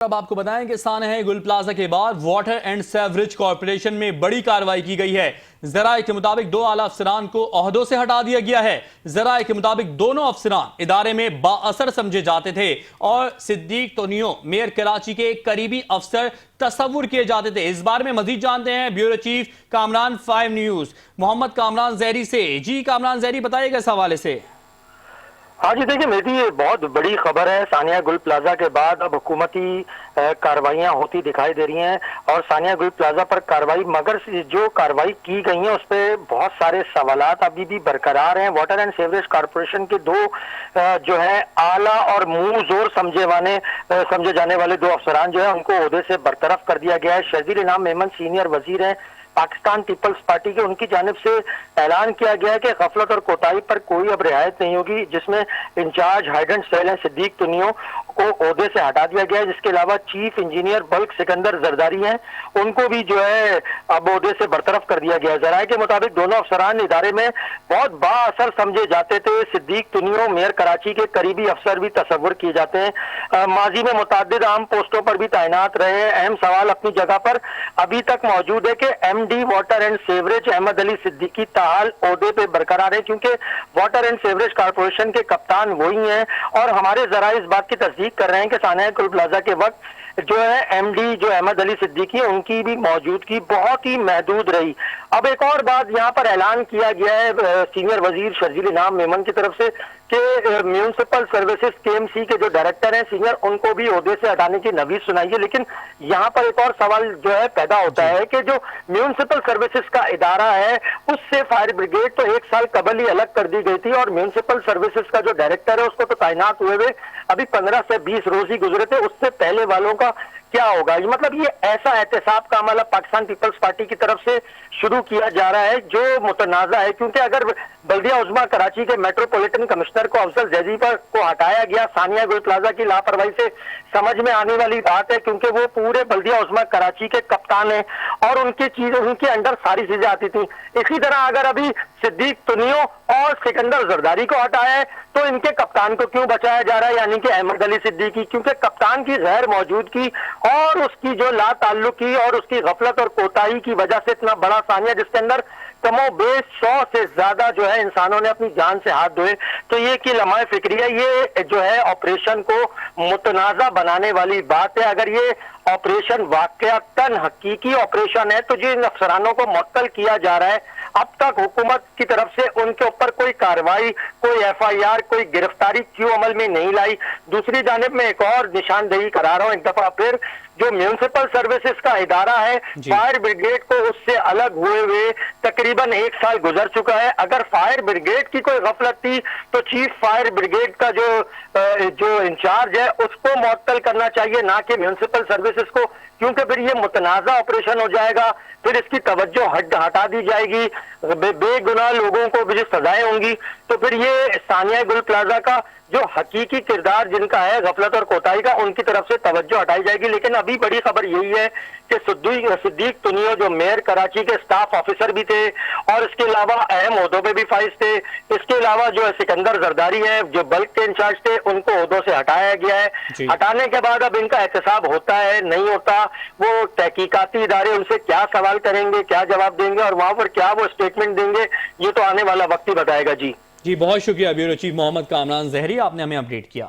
अब आपको बताएं कि सानहा गुल प्लाजा के बाद वाटर एंड सेवरेज कॉर्पोरेशन में बड़ी कार्रवाई की गई है। जराये के मुताबिक 2 आला अफसरान को ओहदों से हटा दिया गया है। जराये के मुताबिक दोनों अफसरान इदारे में बाअसर समझे जाते थे और सिद्दीक तोनियो मेयर कराची के करीबी अफसर तस्वुर किए जाते थे। इस बारे में मजीद जानते हैं bureau chief Kamran 5 news Mohammad Kamran Zehri से। जी कामरान जहरी, बताइएगा इस हवाले से। हाँ जी, देखिए मेरी ये बहुत बड़ी खबर है। सानिया गुल प्लाजा के बाद अब हुकूमती कार्रवाइयाँ होती दिखाई दे रही हैं और सानिया गुल प्लाजा पर कार्रवाई, मगर जो कार्रवाई की गई है उस पर बहुत सारे सवालात अभी भी बरकरार हैं। वाटर एंड सीवरेज कॉर्पोरेशन के दो जो है आला और मुंह जोर समझे जाने वाले 2 अफसरान जो है उनको ओहदे से बरतरफ कर दिया गया है। शर्जील इनाम मेमन सीनियर वजीर हैं पाकिस्तान पीपल्स पार्टी के, उनकी जानिब से ऐलान किया गया है कि गफलत और कोताही पर कोई अब रियायत नहीं होगी, जिसमें इंचार्ज हाइडेंट सेल हैं सिद्दीक तुनियो को ओहदे से हटा दिया गया है। जिसके अलावा chief engineer bulk Sikandar Zardari हैं, उनको भी जो है अब ओहदे से बरतरफ कर दिया गया है। जराये के मुताबिक दोनों अफसरान इदारे में बहुत बाअसर समझे जाते थे। सिद्दीक तुनियो मेयर कराची के करीबी अफसर भी तस्वुर किए जाते हैं। माजी में मुतअद्दिद अहम पोस्टों पर भी तैनात रहे। अहम सवाल अपनी जगह पर अभी तक मौजूद है कि MD water and sewerage Ahmed Ali Siddiqui ताहाल ओहदे पे बरकरार है, क्योंकि वाटर एंड सेवरेज कॉर्पोरेशन के कप्तान वही हैं और हमारे जराये इस बात की तस्दीक कर रहे हैं कि सानिया गुल प्लाजा के वक्त जो है एमडी जो अहमद अली सिद्दीकी, उनकी भी मौजूदगी बहुत ही महदूद रही। अब एक और बात यहाँ पर ऐलान किया गया है सीनियर वजीर शर्जील इनाम मेमन की तरफ से कि म्यूनिसिपल सर्विसेज केएमसी के जो डायरेक्टर हैं सीनियर, उनको भी ओहदे से हटाने की नवीज सुनाई है। लेकिन यहाँ पर एक और सवाल जो है पैदा होता है कि जो म्यूनिसिपल सर्विसेज का इदारा है उससे फायर ब्रिगेड तो 1 साल कबल ही अलग कर दी गई थी और म्यूनिसिपल सर्विसेज का जो डायरेक्टर है उसको तो तैनात हुए अभी 15 से 20 रोज ही गुजरे थे। उससे पहले वालों का क्या होगा? मतलब ये ऐसा एहतसाब का अमल पाकिस्तान पीपल्स पार्टी की तरफ से शुरू किया जा रहा है जो मुतनाज़ा है, क्योंकि अगर बल्दिया उज़्मा कराची के मेट्रोपॉलिटन कमिश्नर को अफजल जैदी पर को हटाया गया सानिया गुल प्लाजा की लापरवाही से समझ में आने वाली बात है, क्योंकि वो पूरे बल्दिया उज़्मा कराची के कप्तान हैं और उनके अंडर सारी चीजें आती थी। इसी तरह अगर अभी सिद्दीक तुनियो और सिकंदर जरदारी को हटाया है तो इनके कप्तान को क्यों बचाया जा रहा है, यानी कि अहमद अली सिद्दीकी? क्योंकि कप्तान की गैर मौजूदगी और उसकी जो ला ताल्लुकी और उसकी गफलत और कोताही की वजह से इतना बड़ा सानिया जिसके अंदर कमोबेश 100 से ज्यादा जो है इंसानों ने अपनी जान से हाथ धोए, तो ये की लम्हा फिक्री है, ये जो है ऑपरेशन को मुतनाज़ा बनाने वाली बात है। अगर ये ऑपरेशन वाकयातन हकीकी ऑपरेशन है तो जिन अफसरानों को मुअत्तल किया जा रहा है अब तक हुकूमत की तरफ से उनके ऊपर कोई कार्रवाई, कोई एफआईआर, कोई गिरफ्तारी क्यों अमल में नहीं लाई? दूसरी जानिब में एक और निशानदेही करा रहा हूं एक दफा फिर, जो म्यूनिसिपल सर्विसेज का इदारा है फायर ब्रिगेड को उससे अलग हुए तकरीबन 1 साल गुजर चुका है। अगर फायर ब्रिगेड की कोई गफलत थी तो चीफ फायर ब्रिगेड का जो इंचार्ज है उसको मुअत्तल करना चाहिए, ना कि म्यूनिसिपल सर्विसेज को, क्योंकि फिर ये मुतनाज़ा ऑपरेशन हो जाएगा, फिर इसकी तवज्जो हटा दी जाएगी, बेगुनाह लोगों को भी सजाएं होंगी, तो फिर ये सानिया गुल प्लाजा का जो हकीकी किरदार जिनका है गफलत और कोताही का, उनकी तरफ से तवज्जो हटाई जाएगी। लेकिन अभी बड़ी खबर यही है कि सिद्दीक तुनियो जो मेयर कराची के स्टाफ ऑफिसर भी थे और इसके अलावा अहम ओहदों पे भी फाइज थे, इसके अलावा जो है सिकंदर जरदारी है जो बल्क के इंचार्ज थे, उनको ओहदों से हटाया गया है। हटाने के बाद अब इनका एहतसाब होता है नहीं होता, वो तहकीकाती इदारे उनसे क्या सवाल करेंगे, क्या जवाब देंगे और वहां पर क्या वो स्टेटमेंट देंगे, ये तो आने वाला वक्त ही बताएगा। जी, बहुत शुक्रिया ब्यूरो चीफ मोहम्मद कामरान जहरी, आपने हमें अपडेट किया।